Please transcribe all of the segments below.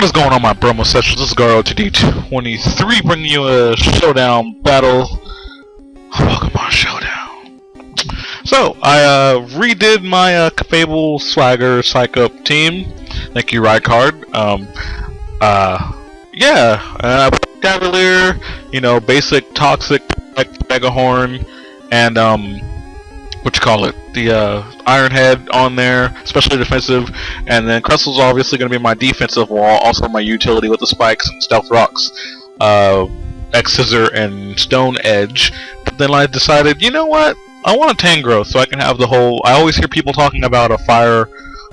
What is going on, my Bromo Sessions? This is Garo to D23, bringing you a showdown battle. Pokemon Showdown. So, I redid my Fable Swagger Psych Up team. Thank you, Rykard. Yeah, I put Cavalier, you know, basic Toxic, Megahorn, and the Iron Head on there, especially defensive, and then Crustl's obviously going to be my defensive wall, also my utility with the spikes and stealth rocks, X-Scissor and Stone Edge. But then I decided, you know what, I want a Tangrowth so I can have the whole, I always hear people talking about a fire,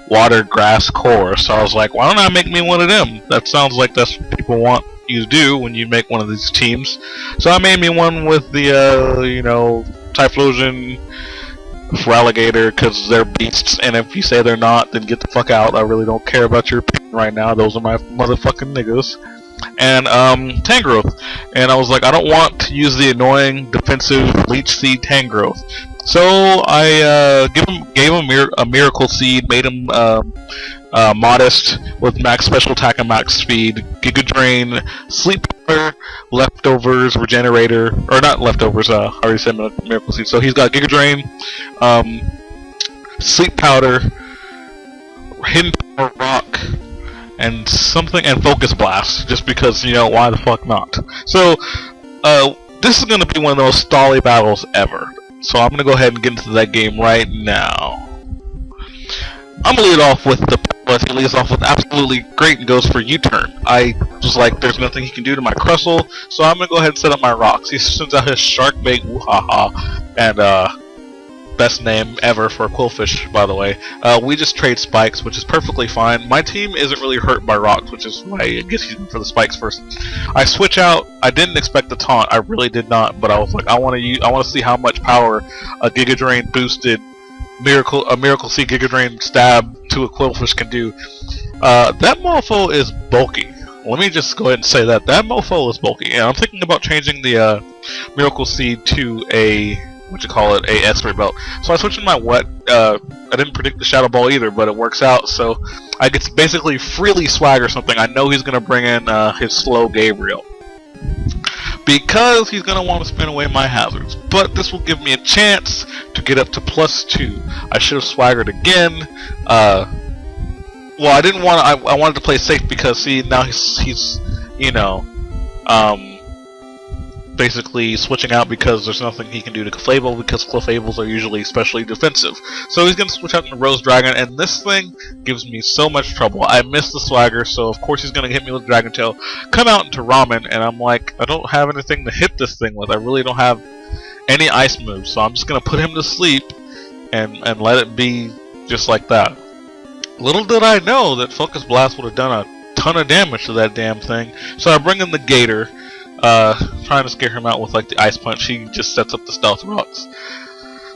water, grass core, so I was like, why don't I make me one of them? That sounds like that's what people want you to do when you make one of these teams. So I made me one with the, you know, Typhlosion, Alligator, because they're beasts, and if you say they're not, then get the fuck out. I really don't care about your opinion right now. Those are my motherfucking niggas. And Tangrowth, and I was like, I don't want to use the annoying defensive Leech Seed Tangrowth, so I gave him a Miracle Seed, made him modest with max special attack and max speed, Giga Drain, Sleep Powder, Leftovers, Regenerator, or not Leftovers, I already said Miracle Seed, so he's got Giga Drain, Sleep Powder, Hidden Power Rock, and something, and Focus Blast, just because, you know, why the fuck not? So, this is going to be one of those stally battles ever, so I'm going to go ahead and get into that game right now. I'm going to lead off with the Plus. He leads off with absolutely great and goes for U-turn. I was like, there's nothing he can do to my Crustle, so I'm going to go ahead and set up my rocks. He sends out his Shark Bait, woo-ha-ha, and best name ever for a Quillfish, by the way. We just trade spikes, which is perfectly fine. My team isn't really hurt by rocks, which is why I guess he's for the spikes first. I switch out. I didn't expect the taunt. I really did not, but I was like, I want to see how much power a Giga Drain boosted Miracle Seed Giga Drain stab to a Quillfish can do. That mofo is bulky. Let me just go ahead and say that mofo is bulky. And I'm thinking about changing the Miracle Seed to a a X-ray belt. So I switched in my wet. I didn't predict the Shadow Ball either, but it works out. So I get to basically freely swag or something. I know he's gonna bring in his slow Gabriel because he's gonna want to spin away my hazards. But this will give me a chance to get up to +2. I should have swaggered again. Well, I didn't want to. I wanted to play safe because see now he's you know basically switching out because there's nothing he can do to Clefable because Clefables are usually especially defensive. So he's going to switch out to Rose Dragon, and this thing gives me so much trouble. I missed the swagger, so of course he's going to hit me with Dragon Tail, come out into Ramen, and I'm like, I don't have anything to hit this thing with. I really don't have any ice moves, so I'm just going to put him to sleep and let it be just like that. Little did I know that Focus Blast would have done a ton of damage to that damn thing, so I bring in the Gator. Trying to scare him out with like the Ice Punch. He just sets up the Stealth Rocks.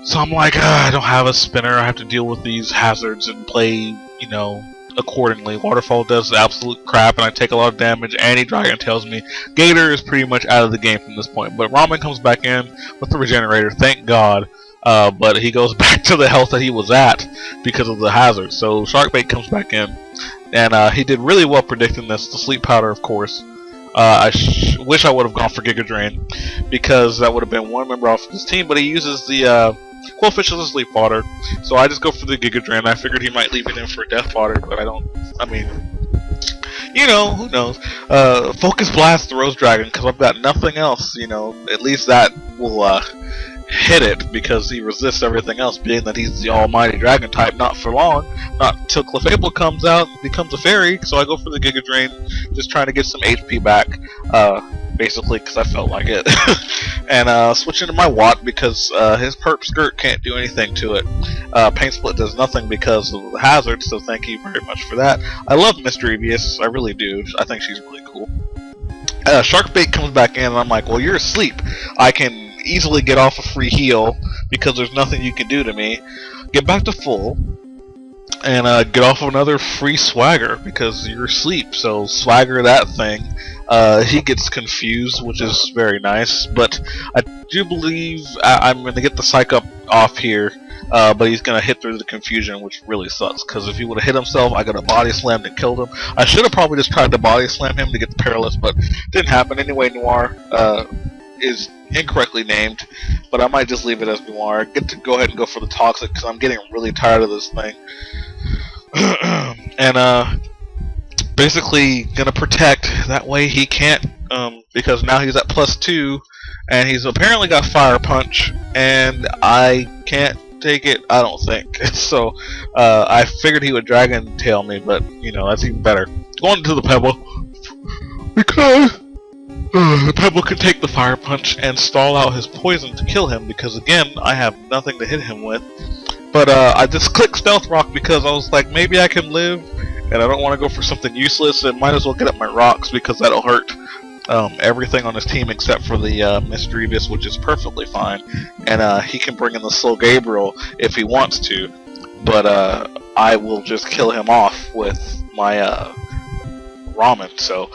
So I'm like, I don't have a spinner. I have to deal with these hazards and play, you know, accordingly. Waterfall does absolute crap, and I take a lot of damage. And he Dragon Tails me. Gator is pretty much out of the game from this point. But Ramen comes back in with the Regenerator. Thank God. But he goes back to the health that he was at because of the hazard. So Sharkbait comes back in, and he did really well predicting this. The Sleep Powder, of course. I wish I would have gone for Giga Drain because that would have been one member off his team, but he uses the Quillfish as a sleep fodder, so I just go for the Giga Drain. I figured he might leave it in for Death Fodder, but I mean, you know, who knows. Focus Blast the Rose Dragon because I've got nothing else, you know, at least that will hit it because he resists everything else, being that he's the almighty dragon type. Not for long, not until Clefable comes out and becomes a fairy, so I go for the Giga Drain, just trying to get some HP back, basically because I felt like it. And switch into my Watt because his Perp Skirt can't do anything to it. Pain Split does nothing because of the hazard, so thank you very much for that. I love Mischievous, I really do. I think she's really cool. Sharkbait comes back in and I'm like, well, you're asleep. I can easily get off a free heal because there's nothing you can do to me. Get back to full and get off of another free swagger because you're asleep. So swagger that thing. He gets confused, which is very nice, but I do believe I'm going to get the Psych Up off here but he's gonna hit through the confusion, which really sucks. Because if he would have hit himself, I could have body slammed and killed him. I should have probably just tried to body slam him to get the paralysis, but didn't happen. Anyway, Noir is incorrectly named, but I might just leave it as Noir. I get to go ahead and go for the toxic because I'm getting really tired of this thing. And basically gonna protect. That way he can't, because now he's at +2, and he's apparently got Fire Punch, and I can't take it, I don't think. So I figured he would Dragon Tail me, but you know, that's even better. Going to the Pebble because the Pebble can take the Fire Punch and stall out his poison to kill him, because again, I have nothing to hit him with. But I just clicked Stealth Rock because I was like, maybe I can live, and I don't want to go for something useless, and might as well get up my rocks because that'll hurt everything on his team except for the Misdreavus, which is perfectly fine. And he can bring in the Soul Gabriel if he wants to, but I will just kill him off with my Ramen. So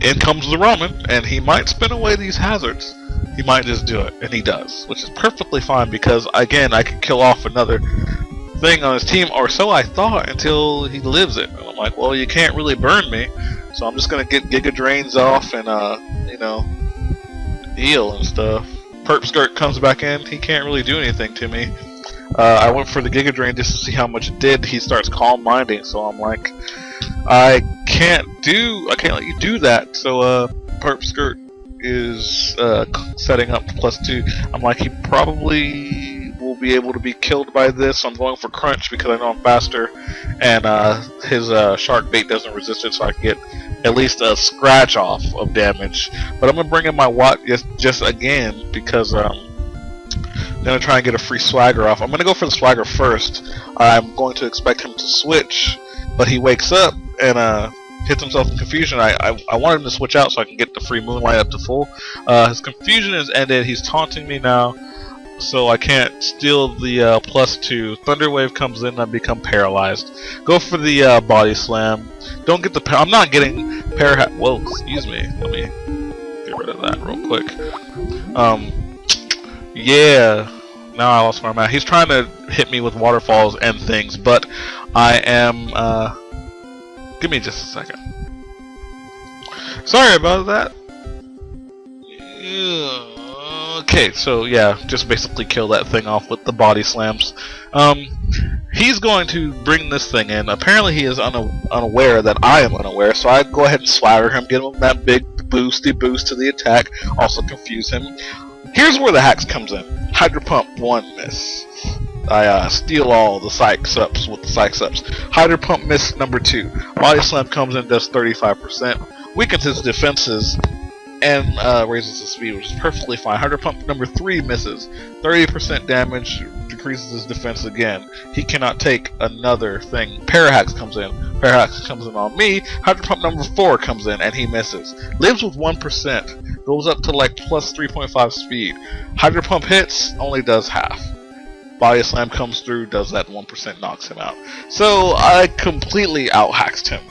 in comes the Ramen, and he might spin away these hazards. He might just do it, and he does, which is perfectly fine because, again, I could kill off another thing on his team, or so I thought, until he lives it. And I'm like, well, you can't really burn me, so I'm just gonna get Giga Drains off and, you know, heal and stuff. Perp Skirt comes back in, he can't really do anything to me. I went for the Giga Drain just to see how much it did. He starts Calm Minding, so I'm like, I can't let you do that. So Perp Skirt is setting up to +2. I'm like, he probably will be able to be killed by this. So I'm going for Crunch because I know I'm faster, and his Shark Bait doesn't resist it, so I can get at least a scratch off of damage. But I'm gonna bring in my Watt just again because I'm gonna try and get a free Swagger off. I'm gonna go for the Swagger first. I'm going to expect him to switch, but he wakes up and hits himself in confusion. I wanted him to switch out so I can get the free Moonlight up to full. His confusion is ended. He's taunting me now, so I can't steal the +2. Thunder Wave comes in and I become paralyzed. Go for the Body Slam. Don't get the I'm not getting whoa, excuse me. Let me get rid of that real quick. Yeah, now I lost where I'm at. He's trying to hit me with waterfalls and things, but I am give me just a second. Sorry about that. Okay, so yeah, just basically kill that thing off with the Body Slams. He's going to bring this thing in. Apparently he is unaware that I am unaware, so I go ahead and Swagger him, give him that big boosty boost to the attack, also confuse him. Here's where the hacks comes in. Hydro Pump, 1 miss. I steal all the Psychs Ups with the Psychs Ups. Hydro Pump miss number 2. Body Slam comes in, does 35%. Weakens his defenses and raises his speed, which is perfectly fine. Hydro Pump number 3 misses. 30% damage, decreases his defense again. He cannot take another thing. Parahax comes in. Parahax comes in on me. Hydro Pump number 4 comes in and he misses. Lives with 1%. Goes up to like +3.5 speed. Hydro Pump hits, only does half. Body Slam comes through, does that 1%, knocks him out. So I completely out-hacked him.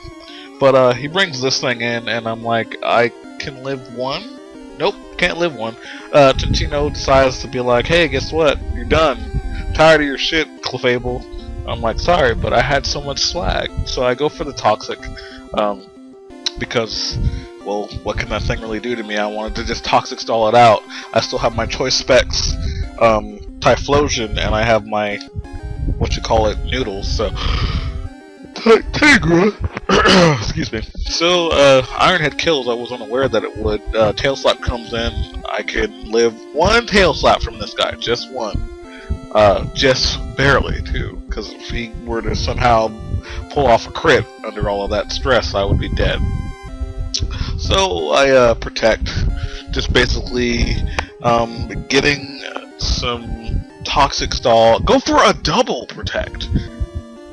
But he brings this thing in, and I'm like, I can live 1? Nope, can't live 1. Tinchino decides to be like, hey, guess what? You're done. Tired of your shit, Clefable. I'm like, sorry, but I had so much swag. So I go for the Toxic, because, well, what can that thing really do to me? I wanted to just Toxic stall it out. I still have my choice specs. Typhlosion, and I have my noodles, so Tigra. Excuse me. So Ironhead kills. I was unaware that it would. Tail Slap comes in. I can live 1 Tail Slap from this guy, just 1. Just barely too, because if he were to somehow pull off a crit under all of that stress, I would be dead. So I protect, just basically getting some Toxic stall. Go for a double protect.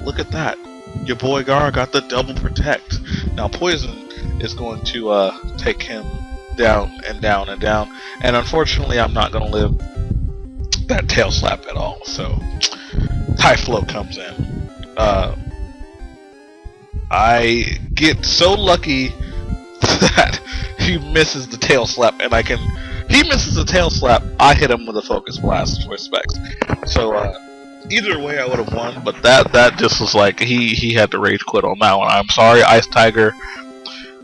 Look at that. Your boy Gar got the double protect. Now Poison is going to take him down and down and down. And unfortunately I'm not going to live that Tail Slap at all. So Typhlo comes in. I get so lucky that he misses the Tail Slap, and he misses the Tail Slap, I hit him with a Focus Blast choice specs. So Either way, I would have won, but that just was like he had to rage quit on that one. I'm sorry, Ice Tiger,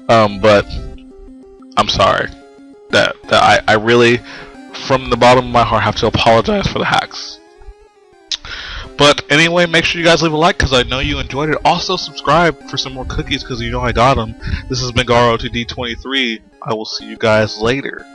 but I'm sorry that I really, from the bottom of my heart, have to apologize for the hacks. But anyway, make sure you guys leave a like because I know you enjoyed it. Also, subscribe for some more cookies because you know I got them. This has been GaroTD23. I will see you guys later.